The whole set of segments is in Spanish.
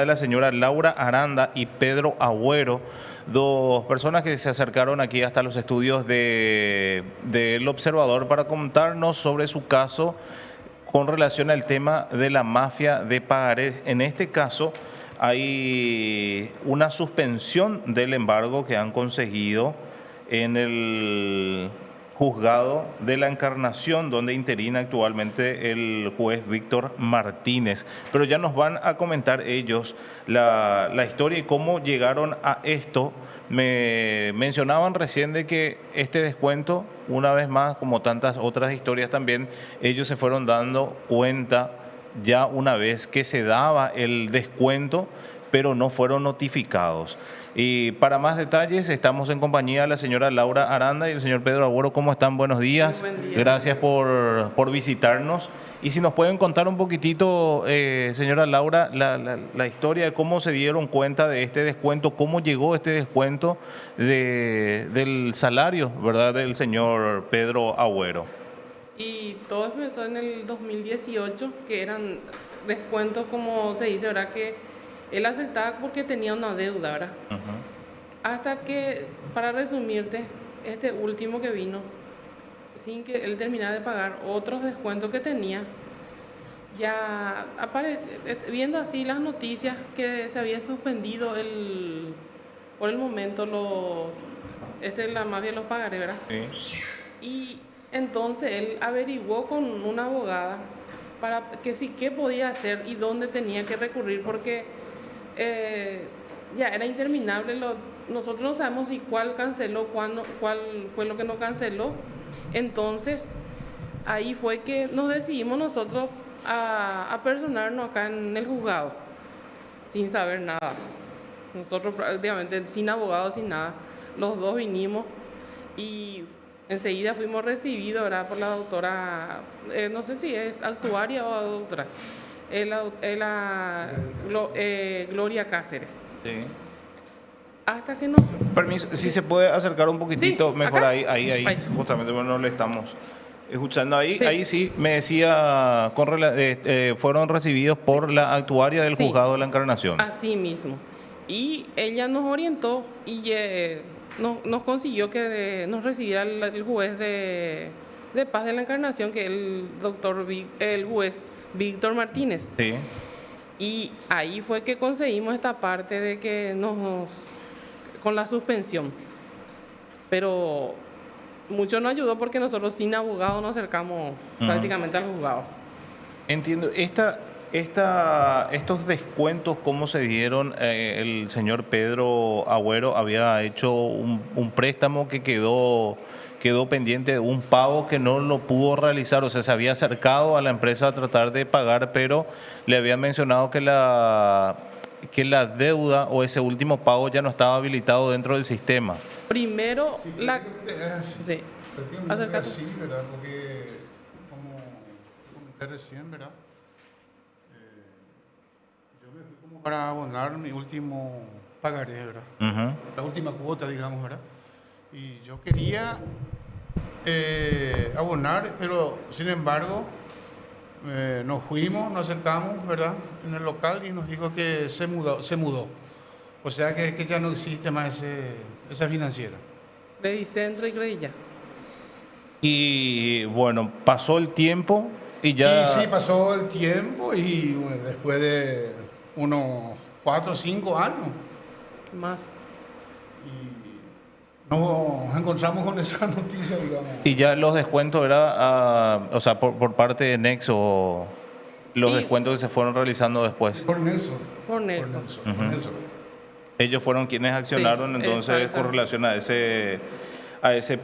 de la señora Laura Aranda y Pedro Agüero, dos personas que se acercaron aquí hasta los estudios del Observador para contarnos sobre su caso con relación al tema de la mafia de pagarés. En este caso hay una suspensión del embargo que han conseguido en el juzgado de la Encarnación, donde interina actualmente el juez Víctor Martínez. Pero ya nos van a comentar ellos la historia y cómo llegaron a esto. Me mencionaban recién de que este descuento, una vez más, como tantas otras historias también, ellos se fueron dando cuenta ya una vez que se daba el descuento, pero no fueron notificados. Y para más detalles, estamos en compañía de la señora Laura Aranda y el señor Pedro Agüero. ¿Cómo están? Buenos días. Muy buen día. Gracias por visitarnos. Y si nos pueden contar un poquitito, señora Laura, la historia de cómo se dieron cuenta de este descuento, cómo llegó este descuento del salario, ¿verdad?, del señor Pedro Agüero. Y todo empezó en el 2018, que eran descuentos, como se dice, ¿verdad? Que él aceptaba porque tenía una deuda, ¿verdad? Hasta que, para resumirte, este último que vino, sin que él terminara de pagar otros descuentos que tenía, ya viendo así las noticias que se había suspendido por el momento la mafia de los pagarés, ¿verdad? Sí. Y entonces él averiguó con una abogada para que sí qué podía hacer y dónde tenía que recurrir, porque ya era interminable. Nosotros no sabemos si cuál canceló, cuál fue lo que no canceló. Entonces ahí fue que nos decidimos nosotros a personarnos acá en el juzgado, sin saber nada. Nosotros prácticamente sin abogado, sin nada. Los dos vinimos y enseguida fuimos recibidos, ¿verdad?, por la doctora, no sé si es actuaria o doctora, Gloria Cáceres. Sí. Hasta que nos... Permiso, si se puede acercar un poquitito, Sí, mejor acá. ahí, justamente, bueno, no le estamos escuchando ahí. Sí. Ahí sí, me decía, fueron recibidos por la actuaria del Sí. juzgado de la Encarnación. Así mismo. Y ella nos orientó y nos consiguió que nos recibiera el juez de paz de la Encarnación, que es el juez Víctor Martínez. Sí. Y ahí fue que conseguimos esta parte de que con la suspensión. Pero mucho nos ayudó porque nosotros sin abogado nos acercamos prácticamente al juzgado. Entiendo. Estos descuentos, ¿cómo se dieron? El señor Pedro Agüero había hecho un préstamo que quedó pendiente de un pago que no lo pudo realizar. O sea, se había acercado a la empresa a tratar de pagar, pero le habían mencionado que la deuda o ese último pago ya no estaba habilitado dentro del sistema. Primero, Sí, la... prácticamente es así. Sí. Prácticamente es Acércate. así, ¿verdad? Porque, como comenté recién, ¿verdad? Yo me fui como para abonar mi último pagaré, ¿verdad? La última cuota, digamos, ¿verdad? Y yo quería abonar, pero sin embargo, nos fuimos, nos acercamos, ¿verdad?, en el local y nos dijo que se mudó. O sea que ya no existe más esa financiera. Credicentro y Credilla. Y bueno, pasó el tiempo y ya... Y sí, pasó el tiempo y bueno, después de unos 4 o 5 años Más. y nos encontramos con esa noticia, digamos. Y ya los descuentos era, o sea, por parte de Nexo, los Y- descuentos que se fueron realizando después. Por Nelson. Por Nelson. Por Nelson. Ellos fueron quienes accionaron Sí, entonces exacto. con relación a ese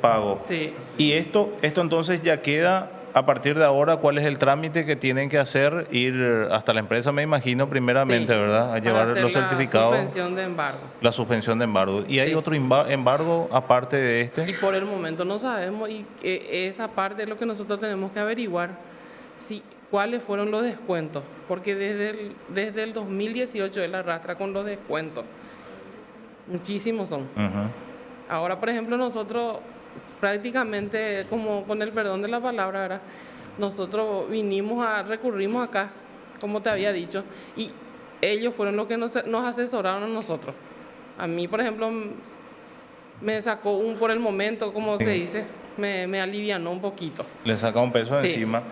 pago. Sí. Y esto entonces ya queda, a partir de ahora, ¿cuál es el trámite que tienen que hacer? Ir hasta la empresa, me imagino, primeramente, Sí, ¿verdad? A para llevar hacer los certificados. La suspensión de embargo. La suspensión de embargo. ¿Y hay Sí. otro embargo aparte de este? Y por el momento no sabemos, y esa parte es lo que nosotros tenemos que averiguar, cuáles fueron los descuentos, porque desde el 2018 él arrastra con los descuentos. Muchísimos son. Ahora, por ejemplo, nosotros prácticamente, como con el perdón de la palabra, ¿verdad?, nosotros recurrimos acá, como te había dicho, y ellos fueron los que nos asesoraron a nosotros. A mí, por ejemplo, me sacó por el momento, como se dice, me alivianó un poquito. Le saca un peso Sí. encima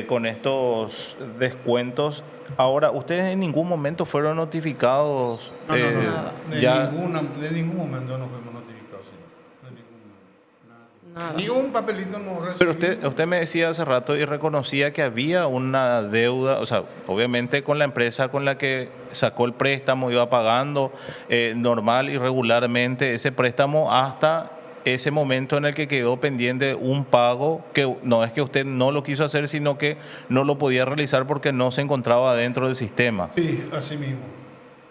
con estos descuentos. Ahora, ¿ustedes en ningún momento fueron notificados? No, no, no, Nada. de ningún momento no fuimos notificados, señor. De ningún momento. Nada. Ni un papelito no recibimos. Pero usted me decía hace rato y reconocía que había una deuda, o sea, obviamente con la empresa con la que sacó el préstamo iba pagando normal y regularmente ese préstamo hasta ese momento en el que quedó pendiente un pago que no es que usted no lo quiso hacer, sino que no lo podía realizar porque no se encontraba dentro del sistema. Sí, así mismo.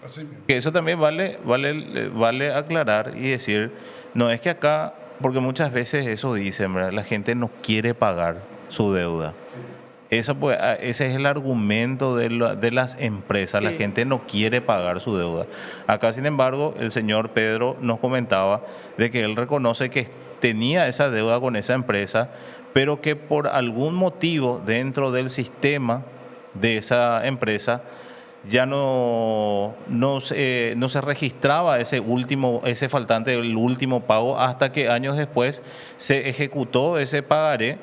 Así mismo. Que eso también vale aclarar y decir, no es que acá, porque muchas veces eso dicen, ¿verdad? La gente no quiere pagar su deuda. Eso, pues, ese es el argumento de las empresas. La Sí. gente no quiere pagar su deuda. Acá, sin embargo, el señor Pedro nos comentaba de que él reconoce que tenía esa deuda con esa empresa, pero que por algún motivo dentro del sistema de esa empresa ya no se registraba ese faltante del último pago hasta que años después se ejecutó ese pagaré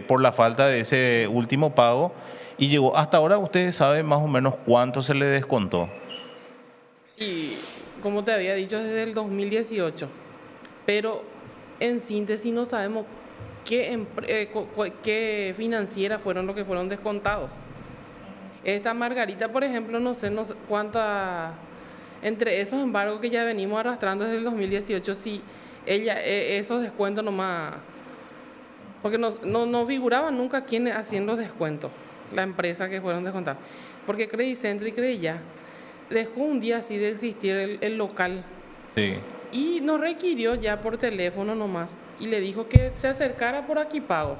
por la falta de ese último pago y llegó. Hasta ahora ustedes saben más o menos cuánto se le descontó. Y como te había dicho, desde el 2018. Pero en síntesis no sabemos qué financieras fueron los que fueron descontados. Esta Margarita, por ejemplo, no sé cuánta, entre esos embargos que ya venimos arrastrando desde el 2018, si ella, esos descuentos nomás, porque no figuraban nunca quiénes hacían los descuentos, la empresa que fueron descontados. Porque Credicentro y Credilla dejó un día así de existir el local Sí. y nos requirió ya por teléfono nomás y le dijo que se acercara por Aquí Pago.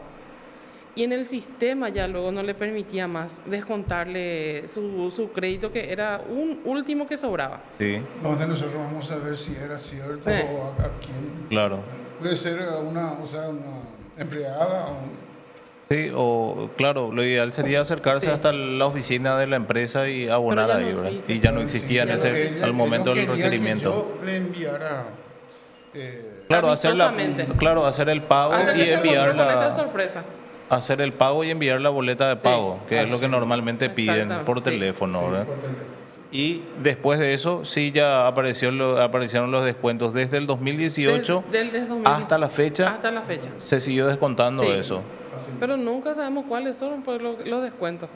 Y en el sistema ya luego no le permitía más descontarle su crédito, que era un último que sobraba. Sí, Entonces nosotros vamos a ver si era cierto o a quién. claro. Puede ser una empleada o Sí, o claro, lo ideal sería acercarse Sí. hasta la oficina de la empresa y abonar Pero ya ahí, no ¿verdad? existe. Y ya no existía en Ya no ese, existe. al momento del quería requerimiento. Que yo le enviara. Claro, Amistosamente. hacer el pago Antes y de enviar boleta de sorpresa. hacer el pago y enviar la boleta de pago, que es lo que Así. normalmente piden Exactamente, por sí. teléfono, Sí, ¿verdad? por teléfono. Y después de eso, sí ya aparecieron los descuentos desde el 2018 Desde 2000 hasta la fecha. Hasta la fecha. Se siguió descontando Sí. eso. Pero nunca sabemos cuáles son pues, los descuentos.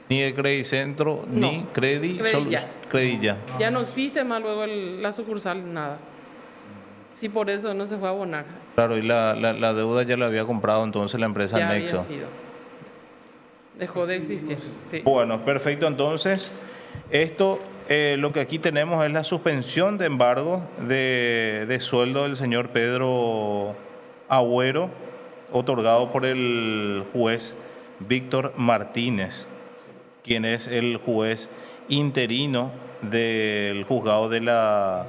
Ni de Credicentro, No. ni Credilla. Credilla. Ya no existe más luego la sucursal, nada. Sí, por eso no se fue a abonar. Claro, y la deuda ya la había comprado entonces la empresa Ya Nexo. había sido. Dejó de existir. Sí. Bueno, perfecto. Entonces, esto, lo que aquí tenemos es la suspensión de embargo de sueldo del señor Pedro Agüero, otorgado por el juez Víctor Martínez, quien es el juez interino del juzgado de la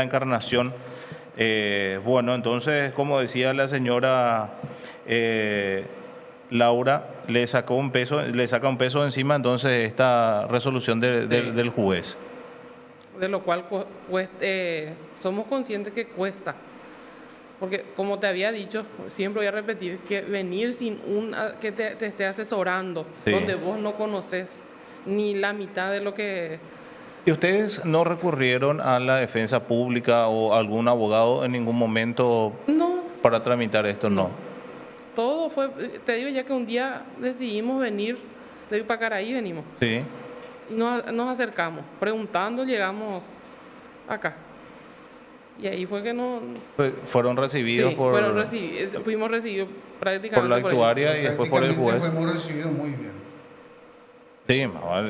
Encarnación. Bueno, entonces, como decía la señora Laura, le saca un peso encima entonces esta resolución del juez. De lo cual somos conscientes que cuesta. Porque como te había dicho, siempre voy a repetir, que venir sin que te esté asesorando, Sí. donde vos no conoces ni la mitad de lo que... ¿Y ustedes no recurrieron a la defensa pública o a algún abogado en ningún momento No, para tramitar esto? No. todo fue, te digo ya que un día decidimos venir de Ipacaraí, venimos. Sí. Nos acercamos, preguntando, llegamos acá. Y ahí fue que no... Fueron recibidos Sí, fuimos recibidos prácticamente por la ellos. actuaria y después por el juez. Prácticamente fuimos recibidos muy bien. Sí,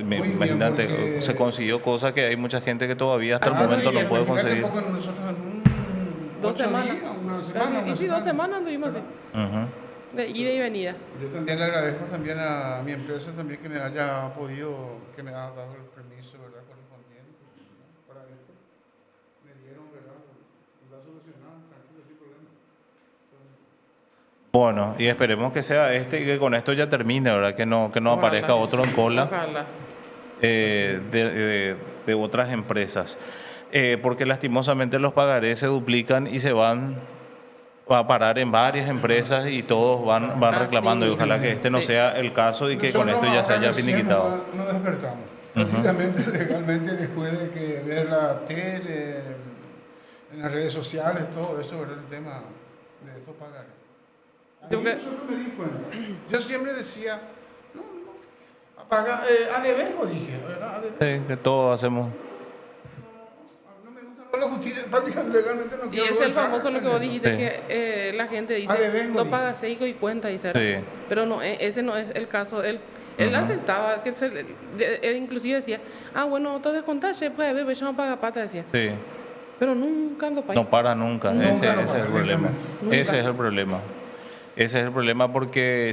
bien, imagínate, porque- se consiguió cosas que hay mucha gente que todavía hasta el Ah, momento bien, no puede Imagínate conseguir. porque nosotros en 2 8 semanas. días, una semana, Y sí, 2 semanas anduvimos así, Ujú. de ida y venida. Yo también le agradezco también a mi empresa también que me haya podido, que me haya dado el permiso, ¿verdad? Correspondiente, ¿verdad? Para esto. Me dieron, ¿verdad? La solucionaron, tranquilo, sin problema. Bueno, y esperemos que sea y que con esto ya termine, ¿verdad? Que no Ojalá. aparezca otro en cola. Ojalá. de otras empresas. Porque lastimosamente los pagarés se duplican y se van a parar en varias empresas y todos van reclamando. Y ojalá que este no sea el caso y que con esto ya se haya finiquitado. Nos despertamos. Prácticamente, legalmente, después de que ver la tele, en las redes sociales, todo eso, ¿verdad? El tema de esos pagares. Nosotros me di cuenta. Yo siempre decía, no, apaga, a deber, dije, ¿verdad? A deber. Sí, que todos hacemos. No me gusta la justicia, prácticamente legalmente no quiero. Y es el famoso lo que vos dijiste, que la gente dice, no paga Seico y cuenta y cero. Sí. Pero no, ese no es el caso. Él aceptaba, que él inclusive decía, bueno, todo descontaje, pues, bebé, yo no paga pata, decía. Sí. Pero nunca ando para ahí. No para nunca, ese es el problema. Ese es el problema. Ese es el problema porque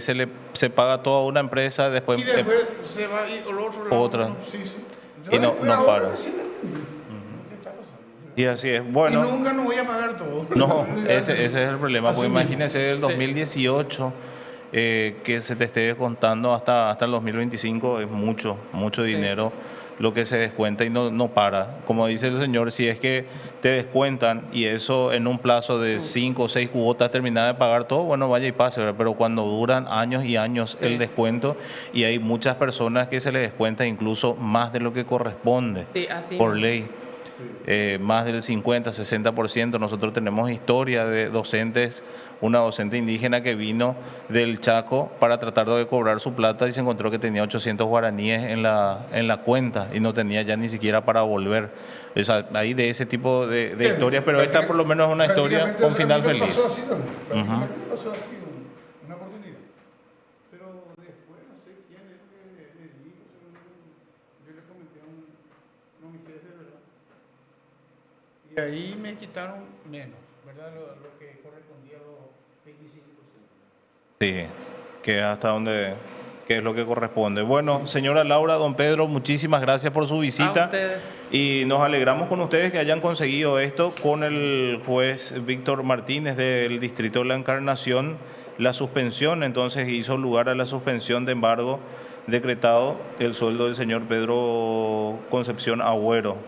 se paga toda una empresa, después... Y después se va a ir al otro lado. Otra. Sí. Y no para. Y así es. Bueno. Y nunca no voy a pagar todo. No, ese es el problema. Porque imagínense el 2018 que se te esté descontando hasta el 2025 es mucho dinero lo que se descuenta y no para. Como dice el señor, si es que te descuentan y eso en un plazo de 5 o 6 cuotas termina de pagar todo, bueno, vaya y pase, ¿verdad? Pero cuando duran años y años el descuento y hay muchas personas que se les descuenta incluso más de lo que corresponde por ley. Más del 50-60%. Nosotros tenemos historia de docentes, una docente indígena que vino del Chaco para tratar de cobrar su plata y se encontró que tenía 800 guaraníes en la cuenta y no tenía ya ni siquiera para volver. O sea, hay de ese tipo de historias, pero esta por lo menos es una historia con final feliz. Pasó así también. Prácticamente pasó así una oportunidad. Pero después no sé quién es que le dijo, yo le comenté a mi jefe, ¿verdad? Y ahí me quitaron menos, ¿verdad? Lo que correspondía a los 25%. Sí, que hasta donde, que es lo que corresponde. Bueno, señora Laura, don Pedro, muchísimas gracias por su visita. Y nos alegramos con ustedes que hayan conseguido esto con el juez Víctor Martínez del Distrito de la Encarnación. La suspensión, entonces hizo lugar a la suspensión de embargo decretado el sueldo del señor Pedro Concepción Agüero.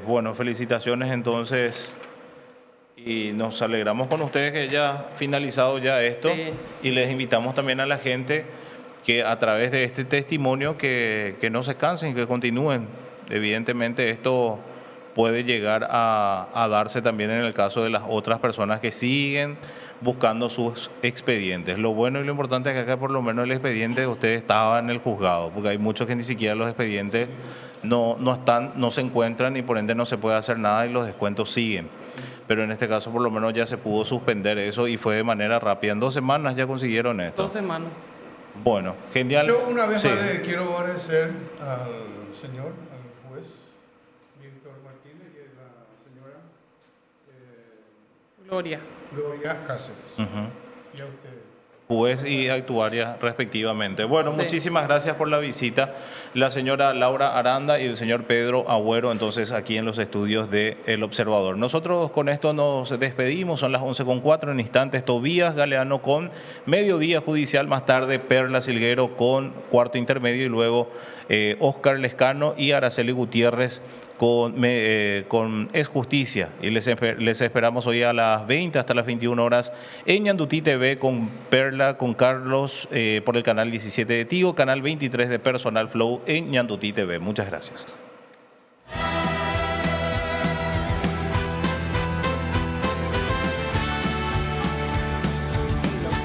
Bueno, felicitaciones entonces y nos alegramos con ustedes que haya finalizado ya esto y les invitamos también a la gente que a través de este testimonio que no se cansen, que continúen. Evidentemente esto puede llegar a darse también en el caso de las otras personas que siguen buscando sus expedientes. Lo bueno y lo importante es que acá por lo menos el expediente de ustedes estaba en el juzgado, porque hay muchos que ni siquiera los expedientes no se encuentran y por ende no se puede hacer nada y los descuentos siguen. Pero en este caso por lo menos ya se pudo suspender eso y fue de manera rápida. En 2 semanas ya consiguieron esto. 2 semanas. Bueno, genial. Yo una vez más le quiero agradecer al señor, al juez Víctor Martínez y a la señora Gloria Cáceres. Y a usted. Juez y actuaria respectivamente. Bueno, muchísimas gracias por la visita. La señora Laura Aranda y el señor Pedro Agüero, entonces aquí en los estudios de El Observador. Nosotros con esto nos despedimos, son las 11:04 en instantes. Tobías Galeano con Mediodía Judicial, más tarde Perla Silguero con Cuarto Intermedio y luego Oscar Lescano y Araceli Gutiérrez con Es Justicia. Y les esperamos hoy a las 20 hasta las 21 horas en Ñandutí TV con Perla, con Carlos por el canal 17 de Tigo, canal 23 de Personal Flow en Ñandutí TV. Muchas gracias.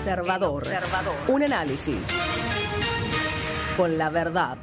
El Observador. Un análisis con la verdad.